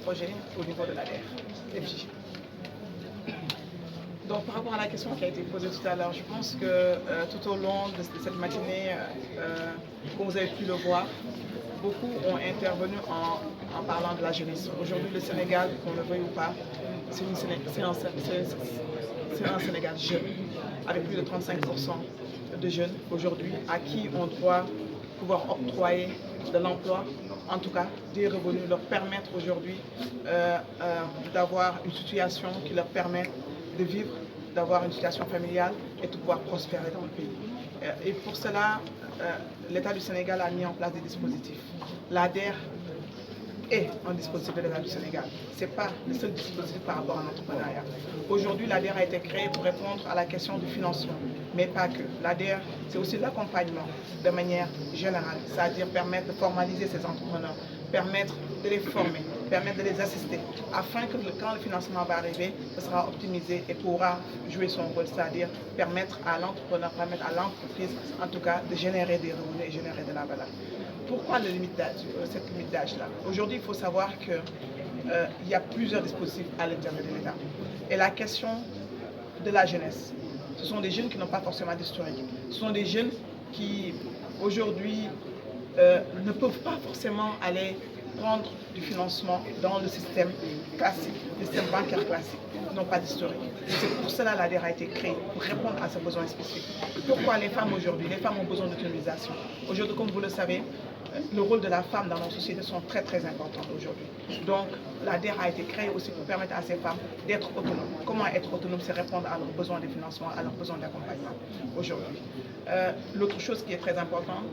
projet au niveau de l'ADER, FJ. Donc par rapport à la question qui a été posée tout à l'heure, je pense que tout au long de cette matinée, comme vous avez pu le voir, beaucoup ont intervenu en parlant de la jeunesse. Aujourd'hui, le Sénégal, qu'on le veuille ou pas, c'est un Sénégal jeune, avec plus de 35% de jeunes aujourd'hui à qui on doit pouvoir octroyer de l'emploi, en tout cas des revenus, leur permettre aujourd'hui d'avoir une situation qui leur permet de vivre, d'avoir une situation familiale et de pouvoir prospérer dans le pays. Et pour cela, l'État du Sénégal a mis en place des dispositifs. L'ADER est un dispositif de l'État du Sénégal. Ce n'est pas le seul dispositif par rapport à l'entrepreneuriat. Aujourd'hui, l'ADER a été créé pour répondre à la question du financement, mais pas que. L'ADER, c'est aussi l'accompagnement de manière générale, c'est-à-dire permettre de formaliser ces entrepreneurs, permettre de les former, permettre de les assister, afin que quand le financement va arriver, ce sera optimisé et pourra jouer son rôle, c'est-à-dire permettre à l'entrepreneur, permettre à l'entreprise, en tout cas, de générer des revenus et générer de la valeur. Pourquoi cette limite d'âge-là? Aujourd'hui, il faut savoir qu'il y a plusieurs dispositifs à l'intérieur de l'État. Et la question de la jeunesse, ce sont des jeunes qui n'ont pas forcément d'historique. Ce sont des jeunes qui, aujourd'hui, ne peuvent pas forcément aller prendre du financement dans le système classique, le système bancaire classique, ils n'ont pas d'historique. C'est pour cela que l'ADER a été créée, pour répondre à ces besoins spécifiques. Pourquoi les femmes aujourd'hui? Les femmes ont besoin d'autonomisation. Aujourd'hui, comme vous le savez, le rôle de la femme dans nos sociétés sont très importants aujourd'hui. Donc l'ADER a été créée aussi pour permettre à ces femmes d'être autonomes. Comment être autonome? C'est répondre à leurs besoins de financement, à leurs besoins d'accompagnement aujourd'hui. L'autre chose qui est très importante,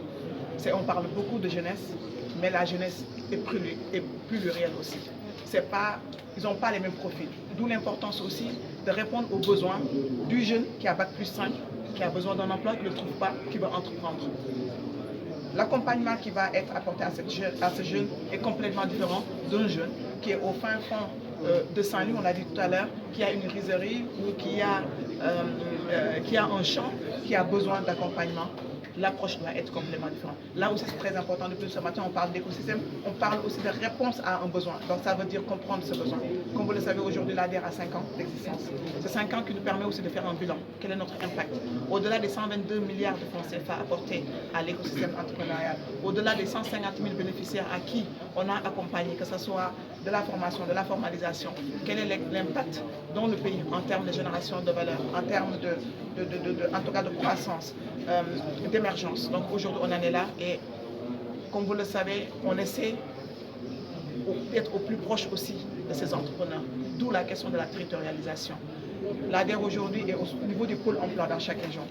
c'est qu'on parle beaucoup de jeunesse, mais la jeunesse est plurielle aussi. Ils n'ont pas les mêmes profils. D'où l'importance aussi de répondre aux besoins du jeune qui a Bac+5, qui a besoin d'un emploi, qui ne le trouve pas, qui veut entreprendre. L'accompagnement qui va être apporté à ce jeune est complètement différent d'un jeune qui est au fin fond de Saint-Louis, on l'a dit tout à l'heure, qui a une rizerie ou qui a un champ, qui a besoin d'accompagnement. L'approche doit être complètement différente. Là aussi, c'est très important. Depuis ce matin, on parle d'écosystème, on parle aussi de réponse à un besoin. Donc, ça veut dire comprendre ce besoin. Comme vous le savez, aujourd'hui, l'ADER a 5 ans d'existence. C'est 5 ans qui nous permet aussi de faire un bilan. Quel est notre impact? Au-delà des 122 milliards de francs CFA apportés à l'écosystème entrepreneurial, au-delà des 150 000 bénéficiaires à qui on a accompagné, que ce soit de la formation, de la formalisation, quel est l'impact dans le pays en termes de génération de valeur, en termes en tout cas de croissance, d'émergence. Donc aujourd'hui, on en est là et comme vous le savez, on essaie d'être au plus proche aussi de ces entrepreneurs, d'où la question de la territorialisation. L'ADER aujourd'hui est au niveau du pôle emploi dans chaque région.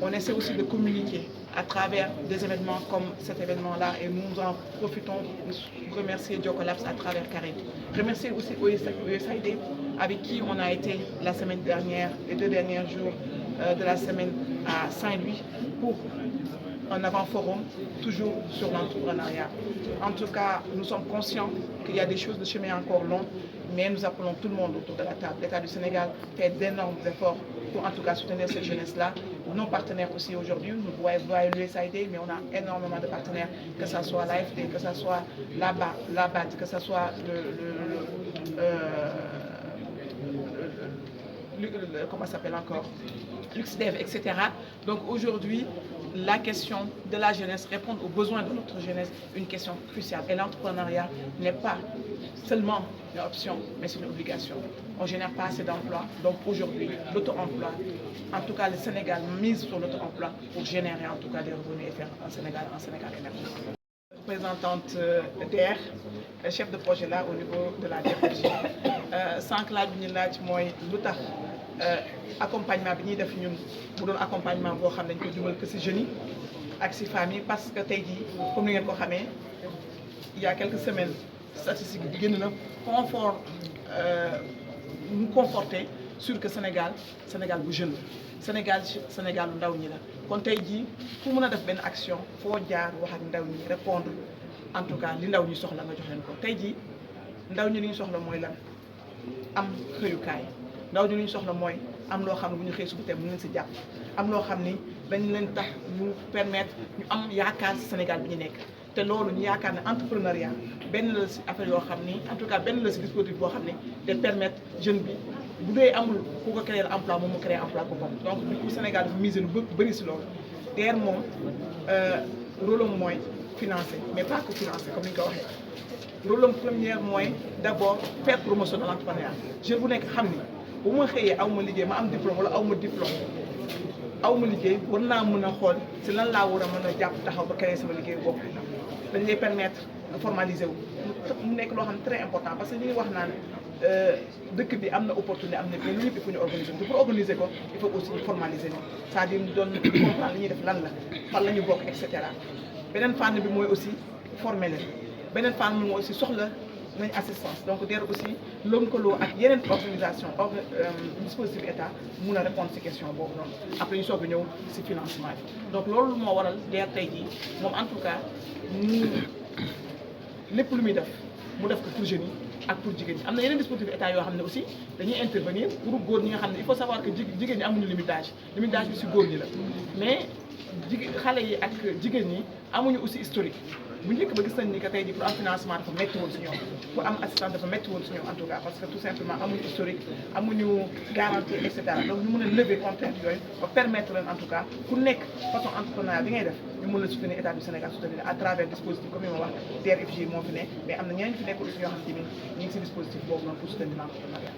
On essaie aussi de communiquer à travers des événements comme cet événement-là et nous en profitons pour remercier Diocolabs à travers Karim. Remercier aussi USAID avec qui on a été la semaine dernière, les 2 derniers jours de la semaine à Saint-Louis pour un avant-forum toujours sur l'entrepreneuriat. En tout cas, nous sommes conscients qu'il y a des choses de chemin encore long, mais nous appelons tout le monde autour de la table. L'État du Sénégal fait d'énormes efforts pour en tout cas soutenir cette jeunesse-là. Nos partenaires aussi aujourd'hui, nous voyons l'USAID, mais on a énormément de partenaires, que ce soit l'AFD, que ce soit l'ABAT, que ce soit comment ça s'appelle encore, l'UXDEV, etc. Donc aujourd'hui, la question de la jeunesse, répondre aux besoins de notre jeunesse, une question cruciale. Et l'entrepreneuriat n'est pas seulement une option, mais c'est une obligation. On ne génère pas assez d'emplois. Donc aujourd'hui, l'auto-emploi, en tout cas le Sénégal mise sur l'auto-emploi pour générer en tout cas des revenus et faire un Sénégal émergent. Représentante DER, chef de projet là au niveau de la DRJ. Sans que laaj bi ñu laaj mooy lu tax accompagnement bi ñuy def ñun mu doon accompagnement boo xam ne dañ ko jubal que si jeunes yi ak si femmes yi parce que tey jii comme ni ngeen ko xamee il y a quelques semaines statistique bi génn na nous conforter sur que Sénégal bu jeune Sénégal lu ndaw ñi la kon tey jii fu mën a def benn action foo jaar wax ak ndaw ñi répondre en tout cas li ndaw ñi soxla nga jox leen ko tey jii ndaw ñi li ñu soxla mooy lan am xëyukaay ndaw ñi li ñu soxla mooy am loo xam ne bu ñu xëy suba tey mën nañ si jàpp am loo xam ni dañ leen tax ñu permettre ñu am yaakaar si Sénégal bi ñu nekk te loolu ñu yaakaar ne entrepreneuriat benn la si affaire yoo xam ni en tout cas benn la si dispositif boo xam ne te permettre jeune bi bu dee amul ku ko créer emploi moom mu créer emploi boppam donc du coup Sénégal dafa miser lu bëri si loolu DER moom rôle am mooy financer mais pas que financer comme ni nga ko waxee rôle am première mooy d' abord faire promotion de l' entrepreneuriat jeune bu nekk xam ni bu ma xëyee aw ma liggéey ma am diplôme wala aw ma diplôme aw ma liggéey war naa mën a xool si lan laa war a mën a jàpp taxaw ba créer sama liggéey bopp dañ lay permettre nga formaliser wu mu nekk loo xam ne très important parce que li ñuy wax naan dëkk bi am na opportunité am na mais ñun ñëpp il faut ñu organiser ko pour organiser ko il faut aussi ñu formaliser ko c'est-à-dire ñu doon comprendre li ñuy def lan la fan la ñu bokk et cetera beneen fànn bi mooy aussi former leen beneen fànn bi mooy aussi soxla nañ assistance donc DER aussi lëkkaloo ak yeneen organisation dispositif état mun a répondre ci question boobu noonu après ñu soog a ñëw ci financement bi donc loolu moo waral DER tey jii moom en tout cas ñu lépp lu muy def mu def ko pour jeunes yi ak pour jigéen ñi am na yeneen dispositif état yoo xam ne aussi dañuy intervenir pour góor ñi nga xam ne il faut savoir que jigéen ñi amuñu limitage bi ci góor ñi la mais xale yi ak jigéen ñi amuñu aussi historique bu njëkk ba gis nañ ni que tey jii pour am financement dafa métti woon si ñoom pour am assistance dafa métti woon si ñoom en tout cas parce que tout simplement amuñu historique amuñu garantie et cetera donc ñu mën a lever contrainte yooyu ba permettre leen en tout cas ku nekk façon entrepreneuriat bi ngay def ñu mën a soutenir état du Sénégal soutenir à travers dispositif comme ni ma wax DER/FJ moo fi ne mais am na ñeneen fi nekk aussi ñoo xam ne ñu ngi si dispositif boobu noonu pour soutenir l'entrepreneuriat